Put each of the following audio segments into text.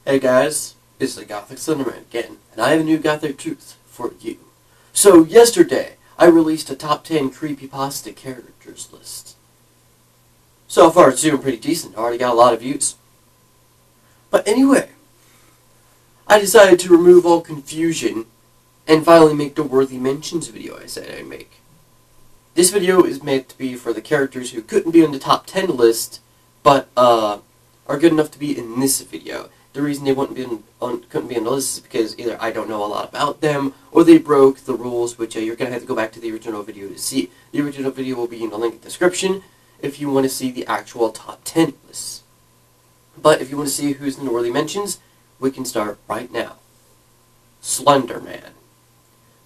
Hey guys, it's the Gothic Slenderman again, and I have a new Gothic truth for you. So yesterday, I released a top 10 creepypasta characters list. So far it's doing pretty decent, already got a lot of views. But anyway, I decided to remove all confusion and finally make the worthy mentions video I said I'd make. This video is meant to be for the characters who couldn't be on the top 10 list, but are good enough to be in this video. The reason they couldn't be on the list is because either I don't know a lot about them, or they broke the rules, which you're going to have to go back to the original video to see. The original video will be in the link in the description if you want to see the actual top 10 lists. But if you want to see who's in the worthy mentions, we can start right now. Slenderman.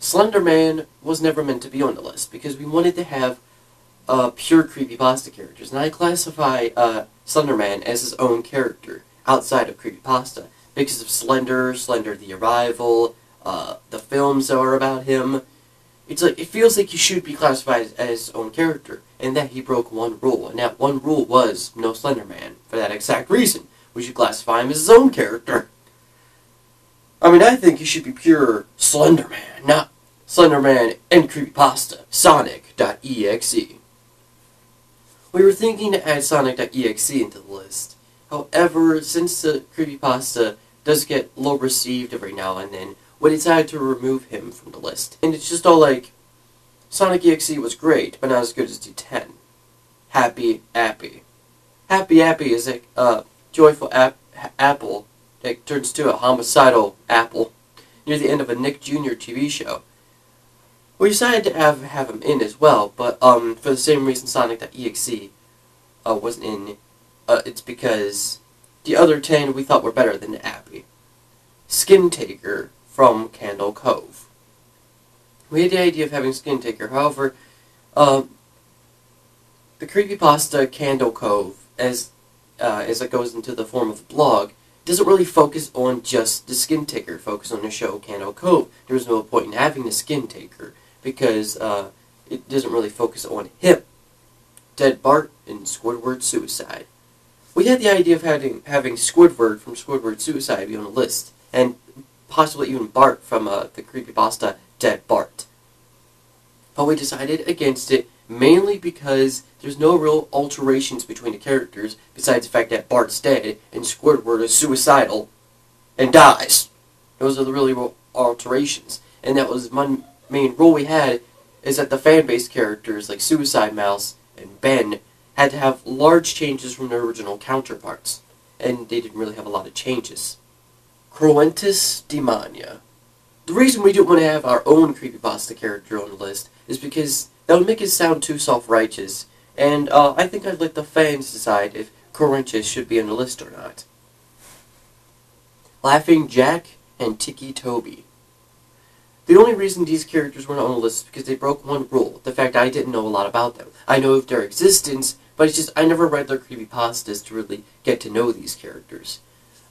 Slenderman was never meant to be on the list because we wanted to have pure creepypasta characters, and I classify Slenderman as his own character outside of creepypasta because of Slender the Arrival, the films that are about him. It's like, it feels like he should be classified as his own character, and that he broke one rule, and that one rule was no Slenderman. For that exact reason, we should classify him as his own character. I mean, I think he should be pure Slenderman, not Slenderman and creepypasta. Sonic.exe. We were thinking to add Sonic.exe into the list. However, since the creepypasta does get low received every now and then, we decided to remove him from the list. And it's just all like, Sonic.exe was great, but not as good as D10. Happy Appy. Happy Appy is a joyful apple that turns to a homicidal apple near the end of a Nick Jr. TV show. We decided to have him in as well, but for the same reason Sonic.exe wasn't in. It's because the other 10 we thought were better than Appy. Skin Taker from Candle Cove. We had the idea of having Skin Taker, however, the creepypasta Candle Cove, as it goes into the form of a blog, doesn't really focus on just the Skin Taker, focus on the show Candle Cove. There's no point in having the Skin Taker, because it doesn't really focus on him. Dead Bart and Squidward Suicide. We had the idea of having Squidward from Squidward Suicide be on the list, and possibly even Bart from the creepypasta Dead Bart. But we decided against it, mainly because there's no real alterations between the characters, besides the fact that Bart's dead and Squidward is suicidal and dies. Those are the really real alterations, and that was one main rule we had, is that the fan-based characters like Suicide Mouse and Ben had to have large changes from their original counterparts, and they didn't really have a lot of changes. Croentus Demania. The reason we didn't want to have our own creepypasta character on the list is because that would make it sound too self-righteous, and I think I'd let the fans decide if Croentus should be on the list or not. Laughing Jack and Tiki Toby. The only reason these characters weren't on the list is because they broke one rule, the fact I didn't know a lot about them. I know of their existence, but it's just I never read their creepypastas to really get to know these characters.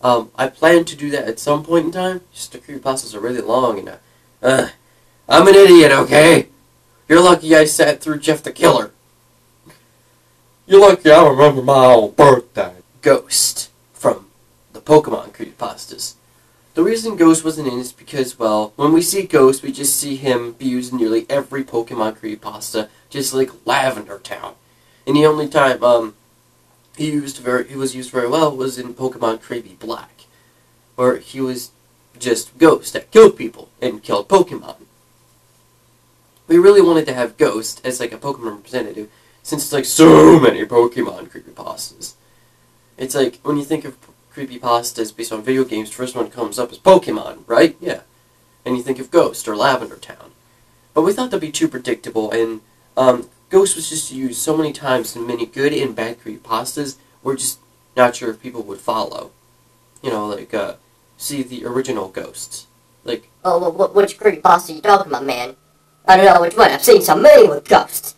I plan to do that at some point in time, just the creepypastas are really long, and I'm an idiot, okay? You're lucky I sat through Jeff the Killer. You're lucky I remember my own birthday. Ghost, from the Pokemon creepypastas. The reason Ghost wasn't in is because, well, when we see Ghost, we just see him be used in nearly every Pokemon creepypasta, just like Lavender Town. And the only time he was used very well was in Pokemon Creepy Black, where he was just Ghost that killed people and killed Pokemon. We really wanted to have Ghost as like a Pokemon representative, since it's like so many Pokemon creepypastas. It's like, when you think of creepypastas based on video games, the first one that comes up is Pokemon, right? Yeah. And you think of Ghost or Lavender Town. But we thought that'd be too predictable, and Ghost was just used so many times in many good and bad creepypastas, we're just not sure if people would follow. You know, like, see the original Ghosts. Like, oh, well, which creepypasta are you talking about, man? I don't know which one. I've seen so many with ghosts.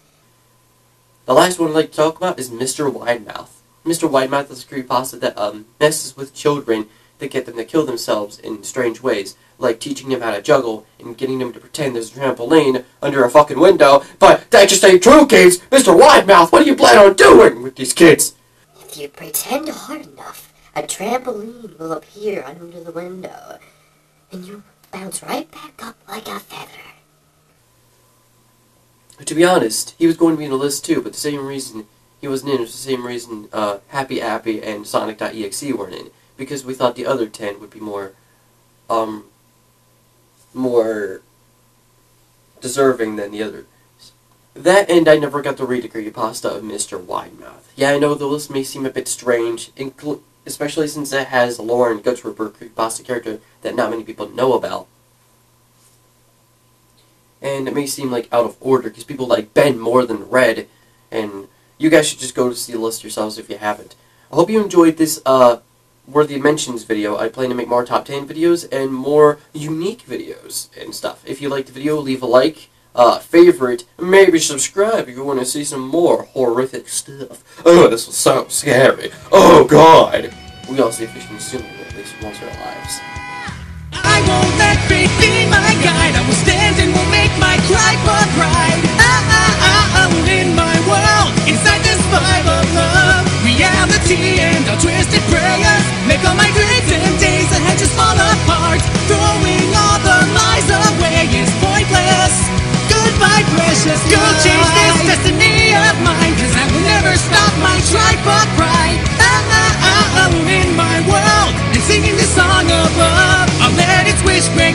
The last one I'd like to talk about is Mr. Widemouth. Mr. Widemouth is a creepypasta that messes with children to get them to kill themselves in strange ways, like teaching them how to juggle and getting them to pretend there's a trampoline under a fucking window. But that just ain't true, kids! Mr. Widemouth, what do you plan on doing with these kids? If you pretend hard enough, a trampoline will appear under the window, and you bounce right back up like a feather. To be honest, he was going to be in the list too, but the same reason he wasn't in was the same reason Happy Appy and Sonic.exe weren't in, because we thought the other 10 would be more deserving than the others. That, and I never got to read a creepypasta of Mr. Widemouth. Yeah, I know the list may seem a bit strange, especially since it has a Lauren Gutsripper creepypasta character that not many people know about. And it may seem like out of order, because people like Ben more than Red, and you guys should just go to see the list yourselves if you haven't. I hope you enjoyed this, Worthy Mentions video. I plan to make more top 10 videos and more unique videos and stuff. If you liked the video, leave a like, favorite, maybe subscribe if you want to see some more horrific stuff. Oh, this was so scary. Oh, God. We all see fish soon, at least once in our lives. I won't let fate be my guide. I will stand and will make my cry for pride. In my world, inside this vibe of love, reality and our twisted prayers make all my dreams and days ahead just fall apart. Throwing all the lies away is pointless. Goodbye, precious. Go change this destiny of mine, 'cause I will never stop my try for pride. In my world, and singing this song above, I'll let its wish bring